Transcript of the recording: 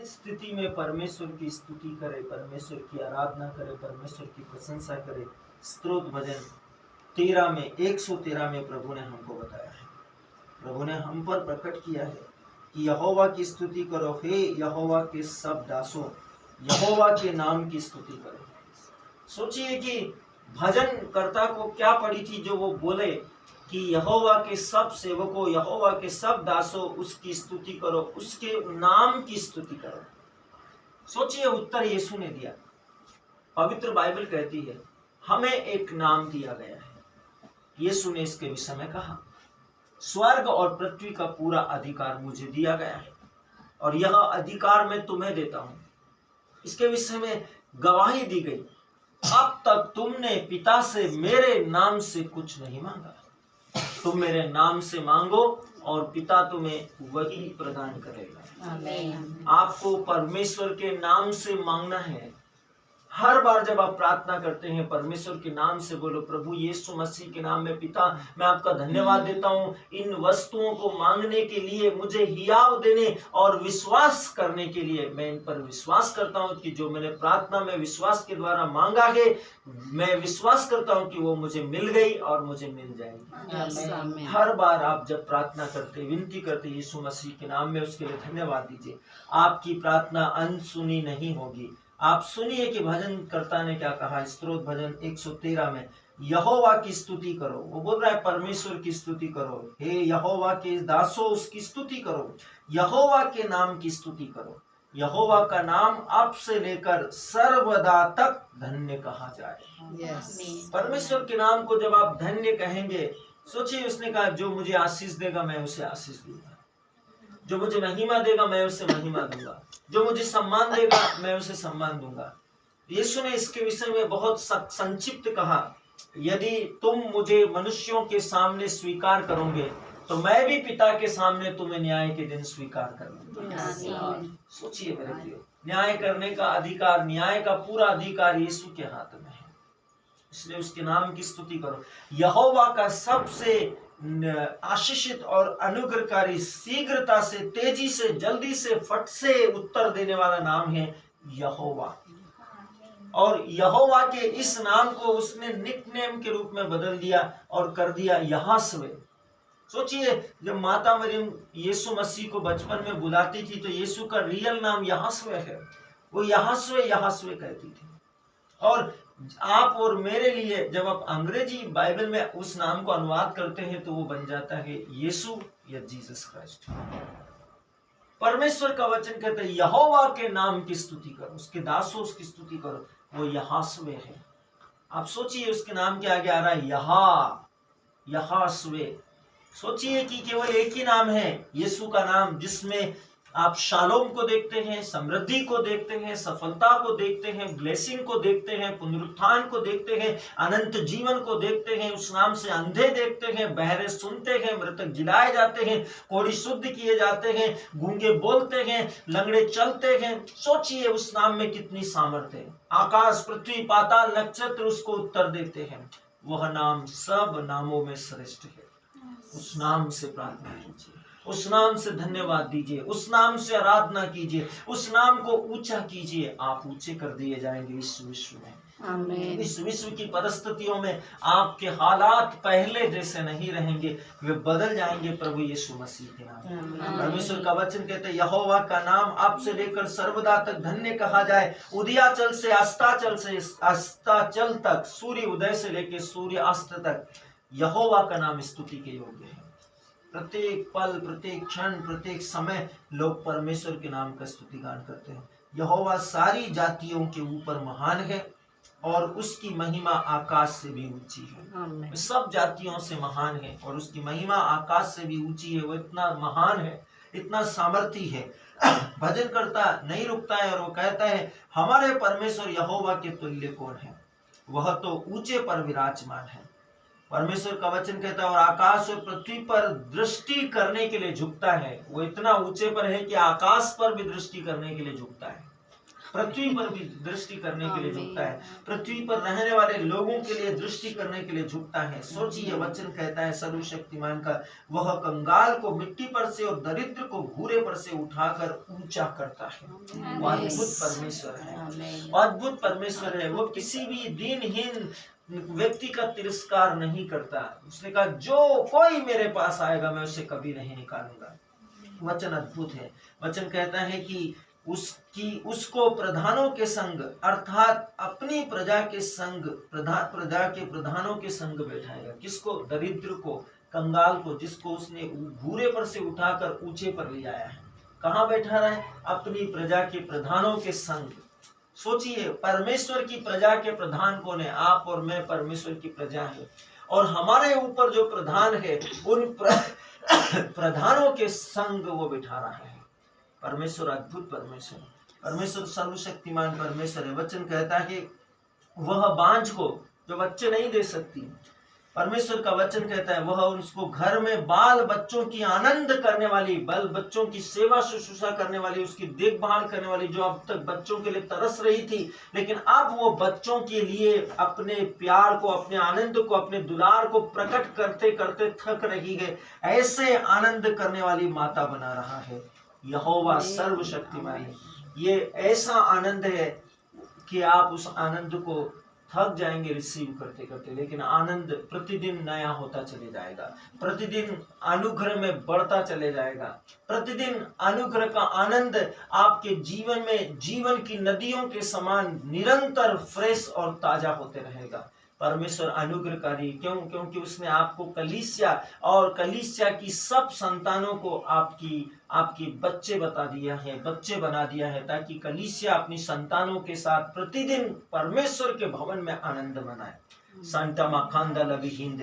स्थिति में परमेश्वर की स्तुति करे, परमेश्वर की आराधना करे, परमेश्वर की प्रशंसा करे। स्तोत्र भजन 13 में 113 में प्रभु ने हमको बताया है, प्रभु ने हम पर प्रकट किया है कि यहोवा की स्तुति करो, हे यहोवा के सब दासों, यहोवा के नाम की स्तुति करो। सोचिए कि भजन कर्ता को क्या पड़ी थी जो वो बोले कि यहोवा के सब सेवकों, यहोवा के सब दासों, उसकी स्तुति करो, उसके नाम की स्तुति करो। सोचिए उत्तर यीशु ने दिया। पवित्र बाइबल कहती है हमें एक नाम दिया गया है। यीशु ने इसके विषय में कहा, स्वर्ग और पृथ्वी का पूरा अधिकार मुझे दिया गया है और यह अधिकार मैं तुम्हें देता हूं। इसके विषय में गवाही दी गई, अब तक तुमने पिता से मेरे नाम से कुछ नहीं मांगा, तुम मेरे नाम से मांगो और पिता तुम्हें वही प्रदान करेगा। आमीन। आपको परमेश्वर के नाम से मांगना है। हर बार जब आप प्रार्थना करते हैं परमेश्वर के नाम से बोलो, प्रभु यीशु मसीह के नाम में पिता मैं आपका धन्यवाद देता हूँ इन वस्तुओं को मांगने के लिए, मुझे हियाव देने और विश्वास करने के लिए। मैं इन पर विश्वास करता हूँ कि जो मैंने प्रार्थना में विश्वास के द्वारा मांगा है, मैं विश्वास करता हूँ कि वो मुझे मिल गई और मुझे मिल जाएगी। हर बार आप जब प्रार्थना करते, विनती करते यीशु मसीह के नाम में, उसके लिए धन्यवाद दीजिए। आपकी प्रार्थना अनसुनी नहीं होगी। आप सुनिए कि भजन कर्ता ने क्या कहा। स्तोत्र भजन 113 में यहोवा की स्तुति करो। वो बोल रहा है परमेश्वर की स्तुति करो, हे यहोवा के दासों उसकी स्तुति करो, यहोवा के नाम की स्तुति करो। यहोवा का नाम अब से लेकर सर्वदा तक धन्य कहा जाए। परमेश्वर के नाम को जब आप धन्य कहेंगे, सोचिए उसने कहा जो मुझे आशीष देगा मैं उसे आशीष दूंगा, जो मुझे महिमा देगा मैं उसे महिमा दूंगा, जो मुझे सम्मान देगा मैं उसे सम्मान दूंगा। यीशु ने इसके विषय में बहुत संक्षिप्त कहा, यदि तुम मुझे मनुष्यों के सामने स्वीकार करोगे तो मैं भी पिता के सामने तुम्हें न्याय के दिन स्वीकार कर लूंगा। सोचिए मेरे प्रियो, न्याय करने का अधिकार, न्याय का पूरा अधिकार यीशु के हाथ में है, इसलिए उसके नाम की स्तुति करो। यहोवा का सबसे आशीषित और अनुग्रहकारी, शीघ्रता से, तेजी से, जल्दी से, फट से उत्तर देने वाला नाम है यहोवा। और यहोवा के इस नाम को उसने निकनेम के रूप में बदल दिया और कर दिया यहोशे। सोचिए जब माता मरियम यीशु मसीह को बचपन में बुलाती थी तो यीशु का रियल नाम यहोशे है, वो यहोशे यहोशे कहती थी। और आप और मेरे लिए जब आप अंग्रेजी बाइबल में उस नाम को अनुवाद करते हैं तो वो बन जाता है यीशु या जीसस क्राइस्ट। परमेश्वर का वचन कहता है यहोवा के नाम की स्तुति करो, उसके दासों उसकी स्तुति करो, वो यहोशे है। आप सोचिए उसके नाम के आगे आ रहा है यहोशे। सोचिए कि केवल एक ही नाम है यीशु का नाम, जिसमें आप शालोम को देखते हैं, समृद्धि को देखते हैं, सफलता को देखते हैं, ब्लेसिंग को देखते हैं, पुनरुत्थान को देखते हैं, अनंत जीवन को देखते हैं। उस नाम से अंधे देखते हैं, बहरे सुनते हैं, मृतक जिलाए जाते हैं, कोढ़ी शुद्ध किए जाते हैं, गूंगे बोलते हैं, लंगड़े चलते हैं। सोचिए उस नाम में कितनी सामर्थ्य है। आकाश, पृथ्वी, पाताल, नक्षत्र उसको उत्तर देते हैं। वह नाम सब नामों में श्रेष्ठ है। उस नाम से प्रार्थना कीजिए, उस नाम से धन्यवाद दीजिए, उस नाम से आराधना कीजिए, उस नाम को ऊंचा कीजिए। आप ऊंचे कर दिए जाएंगे इस विश्व में। आमीन। इस विश्व की परिस्थितियों में आपके हालात पहले जैसे नहीं रहेंगे, वे बदल जाएंगे प्रभु यीशु मसीह के नाम। परमेश्वर का वचन कहते हैं यहोवा का नाम अब से लेकर सर्वदा तक धन्य कहा जाए। उदयाचल से अस्ताचल तक, सूर्य उदय से लेकर सूर्य अस्त तक यहोवा का नाम स्तुति के योग्य है। प्रत्येक पल, प्रत्येक क्षण, प्रत्येक समय लोग परमेश्वर के नाम का स्तुतिगान करते हैं। यहोवा सारी जातियों के ऊपर महान है और उसकी महिमा आकाश से भी ऊंची है। सब जातियों से महान है और उसकी महिमा आकाश से भी ऊंची है। वो इतना महान है, इतना सामर्थी है। भजन करता नहीं रुकता है और वो कहता है हमारे परमेश्वर यहोवा के तुल्य कौन है, वह तो ऊंचे पर विराजमान है। परमेश्वर का वचन कहता है और आकाश और पृथ्वी पर दृष्टि करने के लिए झुकता है। वो इतना ऊंचे पर है कि आकाश पर भी दृष्टि करने के लिए झुकता है। पृथ्वी पर भी दृष्टि करने के लिए झुकता है, पृथ्वी पर रहने वाले लोगों के लिए दृष्टि करने के लिए झुकता है। सोचिए, वचन कहता है सर्वशक्तिमान का, वह कंगाल को मिट्टी पर से और दरिद्र को घूरे पर से उठाकर ऊंचा करता है। वो अद्भुत परमेश्वर है, वो अद्भुत परमेश्वर है। वो किसी भी दीनहीन व्यक्ति का तिरस्कार नहीं करता। उसने कहा जो कोई मेरे पास आएगा मैं उसे कभी नहीं निकालूंगा। वचन अद्भुत है। वचन कहता है कि उसको प्रधानों के संग अर्थात अपनी प्रजा के संग, प्रजा के प्रधानों के संग बैठाएगा। किसको? दरिद्र को, कंगाल को, जिसको उसने घूरे पर से उठाकर ऊंचे पर ले आया है। कहाँ बैठा रहा है? अपनी प्रजा के प्रधानों के संग। सोचिए, परमेश्वर की प्रजा के प्रधान कौन है? आप और मैं परमेश्वर की प्रजा है, और हमारे ऊपर जो प्रधान है उन प्रधानों के संग वो बिठा रहा है। परमेश्वर अद्भुत परमेश्वर, परमेश्वर सर्वशक्तिमान परमेश्वर है। वचन कहता है कि वह बांझ को जो बच्चे नहीं दे सकती, परमेश्वर का वचन कहता है वह उसको घर में बाल बच्चों की आनंद करने वाली, बाल बच्चों की सेवा शुश्रूषा करने वाली, उसकी देखभाल करने वाली, जो अब तक बच्चों के लिए तरस रही थी लेकिन अब वो बच्चों के लिए अपने प्यार को, अपने आनंद को, अपने दुलार को प्रकट करते करते थक रही है, ऐसे आनंद करने वाली माता बना रहा है। यहोवा सर्वशक्तिमान है। ये ऐसा आनंद है कि आप उस आनंद को थक जाएंगे रिसीव करते करते, लेकिन आनंद प्रतिदिन नया होता चले जाएगा, प्रतिदिन अनुग्रह में बढ़ता चले जाएगा, प्रतिदिन अनुग्रह का आनंद आपके जीवन में जीवन की नदियों के समान निरंतर फ्रेश और ताजा होते रहेगा। परमेश्वर अनुग्रहकारी, क्यों? क्योंकि उसने आपको कलीसिया और कलीसिया की सब संतानों को आपकी बच्चे बता दिया है, बच्चे बना दिया है, ताकि कलीसिया अपनी संतानों के साथ प्रतिदिन परमेश्वर के भवन में आनंद मनाए। संता माखांदा लवी हिंद